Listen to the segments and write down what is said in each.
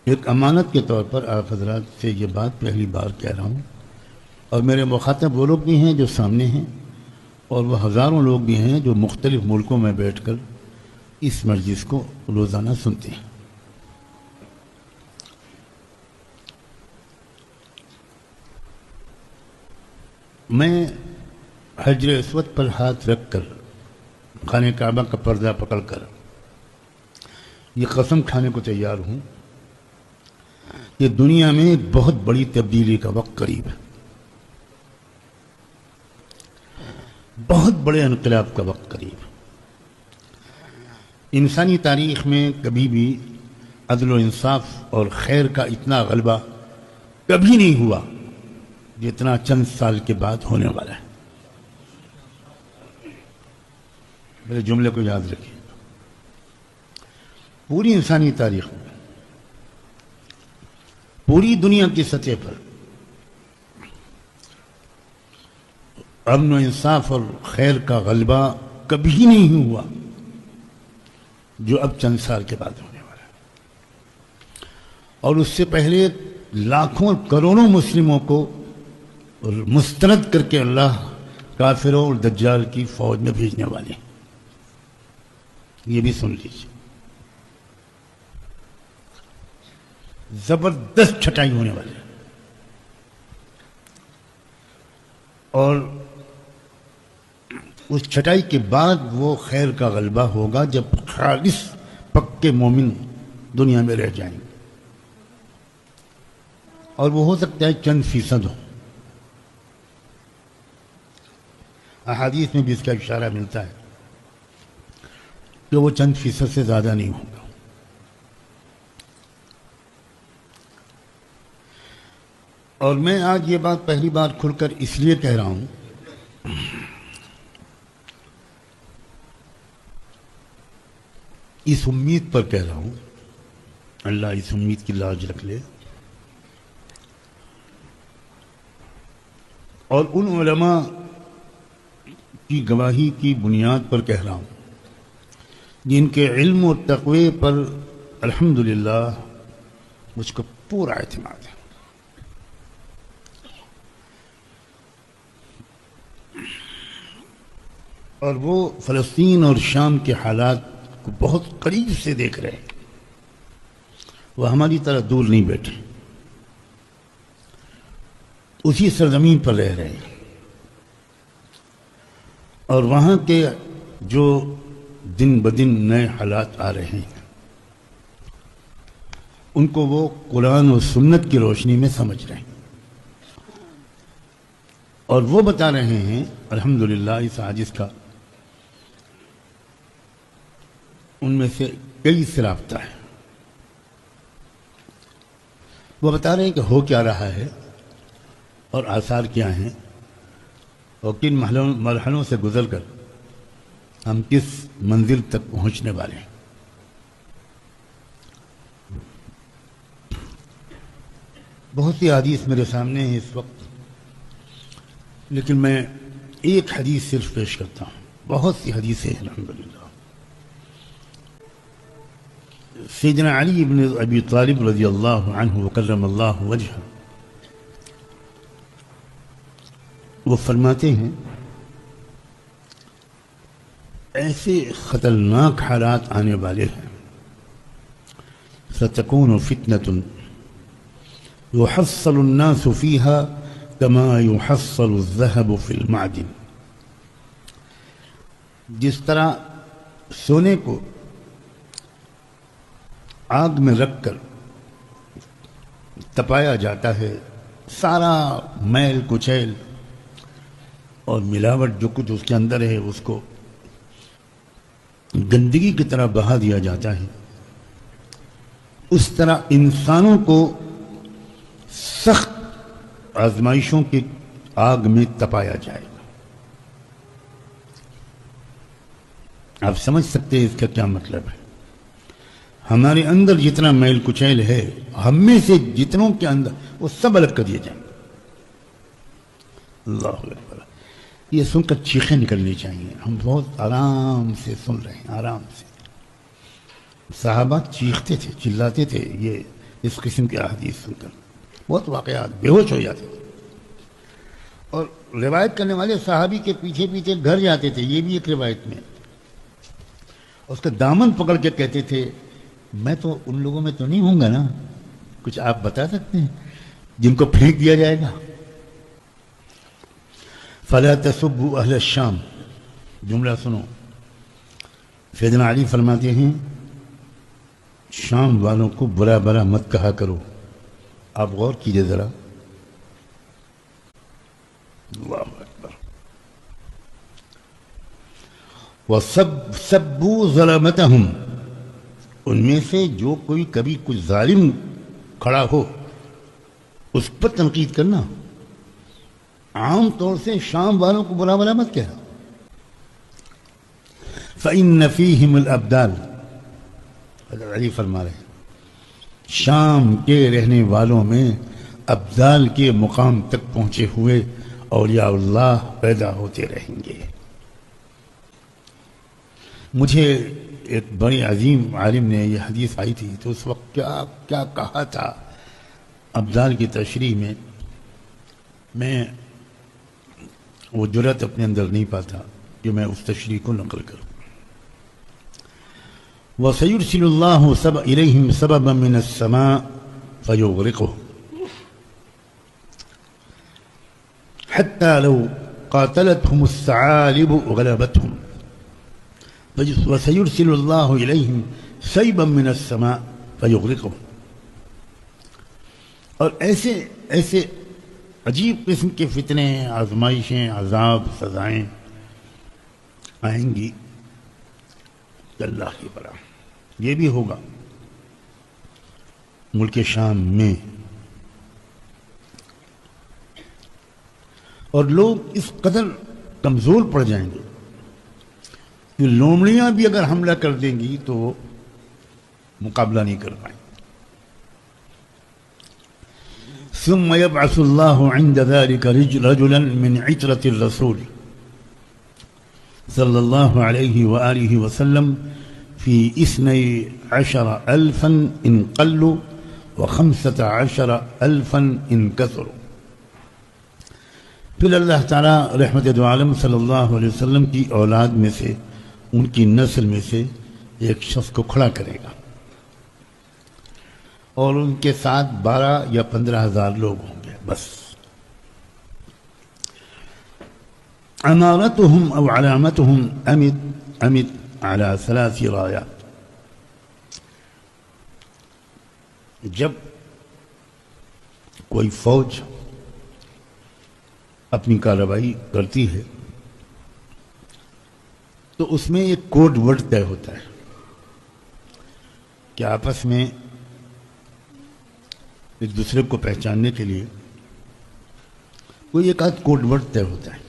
ایک امانت کے طور پر آپ حضرات سے یہ بات پہلی بار کہہ رہا ہوں، اور میرے مخاطب وہ لوگ بھی ہیں جو سامنے ہیں، اور وہ ہزاروں لوگ بھی ہیں جو مختلف ملکوں میں بیٹھ کر اس مجلس کو روزانہ سنتے ہیں۔ میں حجر اسود پر ہاتھ رکھ کر، خانہ کعبہ کا پردہ پکڑ کر یہ قسم کھانے کو تیار ہوں کہ دنیا میں ایک بہت بڑی تبدیلی کا وقت قریب ہے، بہت بڑے انقلاب کا وقت قریب ہے۔ انسانی تاریخ میں کبھی بھی عدل و انصاف اور خیر کا اتنا غلبہ کبھی نہیں ہوا جتنا چند سال کے بعد ہونے والا ہے۔ میرے جملے کو یاد رکھیے، پوری انسانی تاریخ میں، پوری دنیا کی سطح پر امن و انصاف اور خیر کا غلبہ کبھی نہیں ہوا جو اب چند سال کے بعد ہونے والا ہے۔ اور اس سے پہلے لاکھوں اور کروڑوں مسلموں کو مسترد کر کے اللہ کافروں اور دجال کی فوج میں بھیجنے والے ہیں۔ یہ بھی سن لیجیے، زبردست چھٹائی ہونے والی ہے، اور اس چھٹائی کے بعد وہ خیر کا غلبہ ہوگا جب خالص پکے مومن دنیا میں رہ جائیں گے، اور وہ ہو سکتا ہے چند فیصد ہو۔ احادیث میں بھی اس کا اشارہ ملتا ہے کہ وہ چند فیصد سے زیادہ نہیں ہوگا۔ اور میں آج یہ بات پہلی بار کھل کر اس لیے کہہ رہا ہوں اس امید پر کہہ رہا ہوں، اللہ اس امید کی لاج رکھ لے، اور ان علماء کی گواہی کی بنیاد پر کہہ رہا ہوں جن کے علم و تقوی پر الحمدللہ مجھ کو پورا اعتماد ہے۔ اور وہ فلسطین اور شام کے حالات کو بہت قریب سے دیکھ رہے ہیں، وہ ہماری طرح دور نہیں بیٹھے، اسی سرزمین پر رہ رہے ہیں، اور وہاں کے جو دن بدن نئے حالات آ رہے ہیں ان کو وہ قرآن و سنت کی روشنی میں سمجھ رہے ہیں، اور وہ بتا رہے ہیں الحمدللہ اس عاجز کا ان میں سے کئی سے رابطہ ہے۔ وہ بتا رہے ہیں کہ ہو کیا رہا ہے اور آثار کیا ہیں، اور کن مرحلوں سے گزر کر ہم کس منزل تک پہنچنے والے ہیں۔ بہت سی حدیث میرے سامنے ہیں اس وقت، لیکن میں ایک حدیث صرف پیش کرتا ہوں، بہت سی حدیثیں ہیں الحمدللہ۔ سیدنا علی بن ابی طالب رضی اللہ عنہ وکرم اللہ وجہہ وہ فرماتے ہیں ایسے خطرناک حالات آنے والے ہیں، ستکون فتنۃ يحصل الناس فيها كما يحصل الذهب في المعدن۔ جس طرح سونے کو آگ میں رکھ کر تپایا جاتا ہے، سارا میل کچیل اور ملاوٹ جو کچھ اس کے اندر ہے اس کو گندگی کی طرح بہا دیا جاتا ہے، اس طرح انسانوں کو سخت آزمائشوں کی آگ میں تپایا جائے گا۔ آپ سمجھ سکتے ہیں اس کا کیا مطلب ہے؟ ہمارے اندر جتنا میل کچیل ہے، ہم میں سے جتنوں کے اندر، وہ سب الگ کر دیے جائیں گے۔ اللہ اکبر، یہ سن کر چیخیں نکلنی چاہیے۔ ہم بہت آرام سے سن رہے ہیں، آرام سے۔ صحابہ چیختے تھے، چلاتے تھے، یہ اس قسم کے احادیث سن کر بہت واقعات، بے ہوش ہو جاتے تھے، اور روایت کرنے والے صحابی کے پیچھے پیچھے گھر جاتے تھے، یہ بھی ایک روایت میں، اس کا دامن پکڑ کے کہتے تھے میں تو ان لوگوں میں تو نہیں ہوں گا نا، کچھ آپ بتا سکتے ہیں جن کو پھینک دیا جائے گا؟ فَلَا تَسُبُّوا أَهْلَ الشَّامِ، جملہ سنو، سیدنا علی فرماتے ہیں شام والوں کو برا برا مت کہا کرو. آپ غور کیجئے ذرا، اللہ اکبر. وَسَبُّوا ظَلَمَتَهُمْ، ان میں سے جو کوئی کبھی کچھ ظالم کھڑا ہو اس پر تنقید کرنا. عام طور سے شام والوں کو برا برا مت کہنا. فَإِنَّ فِيهِمُ الْأَبْدَالِ، حضرت علی فرما رہے ہیں شام کے رہنے والوں میں ابدال کے مقام تک پہنچے ہوئے اولیاء اللہ پیدا ہوتے رہیں گے. مجھے ایک بڑی عظیم عالم نے یہ حدیث آئی تھی تو اس وقت کیا کہا تھا ابدال کی تشریح میں وہ جرأت اپنے اندر نہیں پاتا کہ میں اس تشریح کو نقل کروں. وَسَيُرْسِلُ اللَّهُ إِلَيْهِمْ سَبَبًا مِّنَ السَّمَاءِ فَيُغْرِقُهُ حَتَّى لَوْ قَاتَلَتْهُمُ الثَّعَالِبُ غَلَبَتْهُمْ. وَسَيُرْسِلُ اللَّهُ إِلَيْهِمْ سَيْبًا مِّنَ السَّمَاءِ فَيُغْرِقُهُ. اور ایسے عجیب قسم کے فتنے، آزمائشیں، عذاب، سزائیں آئیں گی کہ اللہ کی بڑا. یہ بھی ہوگا ملک شام میں، اور لوگ اس قدر کمزور پڑ جائیں گے کہ لومڑیاں بھی اگر حملہ کر دیں گی تو مقابلہ نہیں کر پائیں. ثم يبعث الله عند ذلك رجلا من عترة الرسول صلى الله عليه وآله وسلم في 12,000 إن قلوا و15,000 إن كثروا. پھر اللہ تعالیٰ رحمت دو عالم صلی اللہ علیہ وسلم کی اولاد میں سے، ان کی نسل میں سے ایک شخص کو کھڑا کرے گا، اور ان کے ساتھ 12 یا 15,000 لوگ ہوں گے بس. عمارتهم او علامتهم امد على 3 رايات. جب کوئی فوج اپنی کارروائی کرتی ہے تو اس میں ایک کوڈ ورڈ طے ہوتا ہے کہ آپس میں ایک دوسرے کو پہچاننے کے لیے کوئی ایک آدھ کوڈ ورڈ طے ہوتا ہے.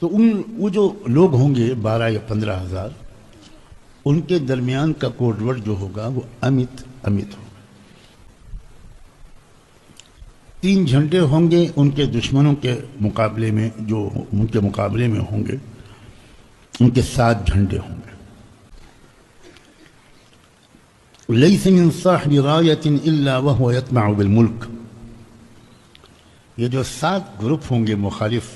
تو وہ جو لوگ ہوں گے 12 یا 15,000، ان کے درمیان کا کوڈ ورڈ جو ہوگا وہ امت ہوگا. 3 جھنڈے ہوں گے ان کے دشمنوں کے مقابلے میں، جو ان کے مقابلے میں ہوں گے ان کے 7 جھنڈے ہوں گے. ليس من صاحب راية إلا وهو يطمع بالملك. یہ جو 7 گروپ ہوں گے مخالف،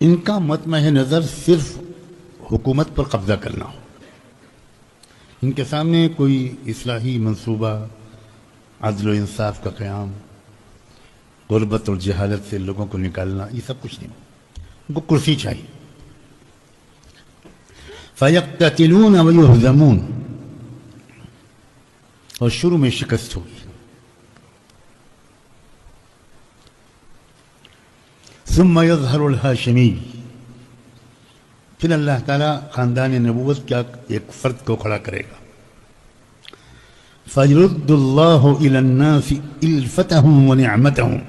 ان کا مطمع نظر صرف حکومت پر قبضہ کرنا ہو. ان کے سامنے کوئی اصلاحی منصوبہ، عدل و انصاف کا قیام، غربت اور جہالت سے لوگوں کو نکالنا، یہ سب کچھ نہیں. ان کو کرسی چاہیے. فَيَقْتَتِلُونَ وَيُهْزَمُونَ، اور شروع میں شکست ہوئی. ثم يظهر الهاشمی، پھر اللہ تعالیٰ خاندان نبوت کا ایک فرد کو کھڑا کرے گا. فَيُرُدُّ اللَّهُ إِلَى النَّاسِ إِلْفَتَهُمْ وَنِعْمَتَهُمْ،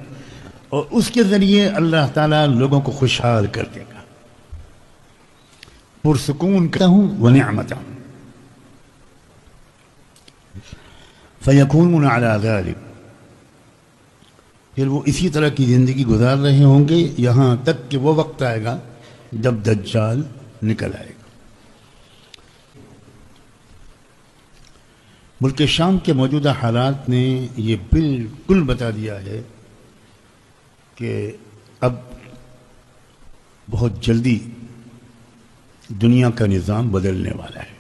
اور اس کے ذریعے اللہ تعالیٰ لوگوں کو خوشحال کر دے گا، پرسکون کرتا ہوں ونعمتہم. فَيَكُونُونَ عَلَى ذَلِكَ، پھر وہ اسی طرح کی زندگی گزار رہے ہوں گے یہاں تک کہ وہ وقت آئے گا جب دجال نکل آئے گا. ملک شام کے موجودہ حالات نے یہ بالکل بتا دیا ہے کہ اب بہت جلدی دنیا کا نظام بدلنے والا ہے۔